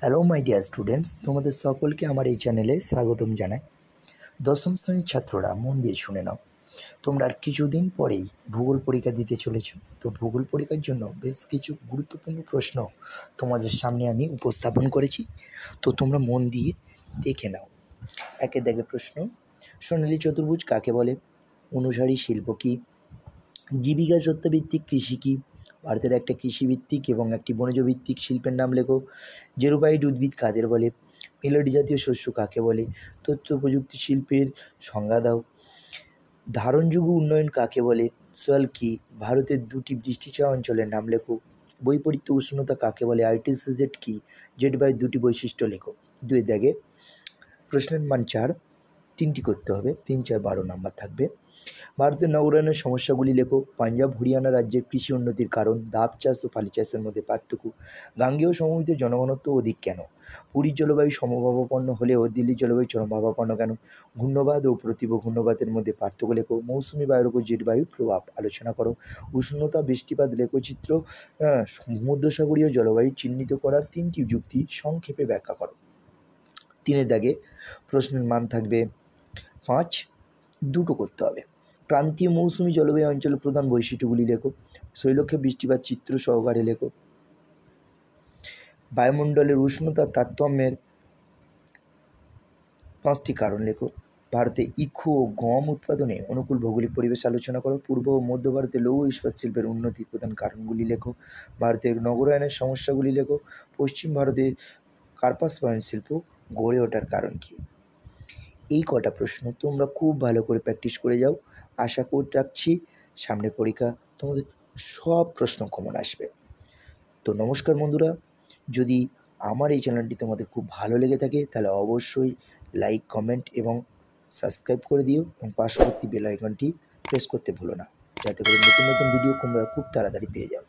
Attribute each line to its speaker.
Speaker 1: Hello my dear students, তোমাদের সকলকে আমার এই চ্যানেলে স্বাগতম জানাই। দশম শ্রেণীর ছাত্ররা মন দিয়ে শুনে নাও, তোমরা আর কিছুদিন পরেই ভূগোল পরীক্ষা দিতে চলেছ। তো ভূগোল পরীক্ষার জন্য বেশ কিছু গুরুত্বপূর্ণ প্রশ্ন তোমাদের সামনে আমি উপস্থাপন করেছি, তো তোমরা মন দিয়ে দেখে নাও। একে দেখে প্রশ্ন, সোনালী চতুর্ভুজ কাকে বলে? অনুসারী শিল্প কী? জীবিকা সত্তাভিত্তিক কৃষি কী? ভারতের একটা কৃষিভিত্তিক এবং একটি বনজ ভিত্তিক শিল্পের নাম লেখো। জেরোফাইট উদ্ভিদ কাদের বলে? মেলোডি জাতীয় শস্য কাকে বলে? তথ্য প্রযুক্তি শিল্পের সংজ্ঞা দাও। ধারণযোগ্য উন্নয়ন কাকে বলে? সোয়াল কি? ভারতের দুটি বৃষ্টিছায়া অঞ্চলের নাম লেখো। বৈপরীত্য উষ্ণতা কাকে বলে? আইটিসিজেড কি? জেট বায়ুর দুটি বৈশিষ্ট্য লেখো। দুই দাগে প্রশ্নের মান 4, 3টি করতে হবে, 3, 4, 12 নাম্বার থাকবে। ভারতের নগরায়নের সমস্যাগুলি লেখো। পাঞ্জাব হরিয়ানা রাজ্যের কৃষি উন্নতির কারণ। ধাপ চাষ ও ফালি চাষের মধ্যে পার্থক্য। গাঙ্গেয় সমভূমিতে জনঘনত্ব অধিক কেন? পুরীর জলবায়ু সমভাবাপন্ন হলেও দিল্লির জলবায়ু চরমভাবাপন্ন কেন? ঘূর্ণবাদ ও প্রতিভ ঘূর্ণবাদের মধ্যে পার্থক্য লেখো। মৌসুমি বায়ুর উপর জেট বায়ুর প্রভাব আলোচনা করো। উষ্ণতা বৃষ্টিপাত লেখচিত্র ভূমধ্যসাগরীয় জলবায়ু চিহ্নিত করার 3টি যুক্তি সংক্ষেপে ব্যাখ্যা করো। 3 দাগে প্রশ্নের মান থাকবে 5, 2টো করতে হবে। প্রান্তীয় মৌসুমি জলবায়ু অঞ্চলের প্রধান বৈশিষ্ট্যগুলি লেখো। শৈলক্ষে বৃষ্টিপাত চিত্র সহকারে লেখো। বায়ুমণ্ডলের উষ্ণতার তারতম্যের 5টি কারণ লেখো। ভারতে ইক্ষু ও গম উৎপাদনে অনুকূল ভৌগোলিক পরিবেশ আলোচনা করো। পূর্ব ও মধ্য ভারতে লৌহ ইস্পাত শিল্পের উন্নতির প্রধান কারণগুলি লেখো। ভারতের নগরায়নের সমস্যাগুলি লেখো। পশ্চিম ভারতের কার্পাস বয়ন শিল্প গড়ে ওঠার কারণ কী? এই কটা প্রশ্ন তোমরা খুব ভালো করে প্র্যাকটিস করে যাও। আশা করে রাখছি সামনের পরীক্ষা তোমাদের সব প্রশ্ন কমন আসবে। তো নমস্কার বন্ধুরা, যদি আমার এই চ্যানেলটি তোমাদের খুব ভালো লেগে থাকে তাহলে অবশ্যই লাইক, কমেন্ট এবং সাবস্ক্রাইব করে দিও এবং পার্শ্ববর্তী বেল আইকনটি প্রেস করতে ভুলো না, যাতে করে নতুন নতুন ভিডিও তোমরা খুব তাড়াতাড়ি পেয়ে যাও।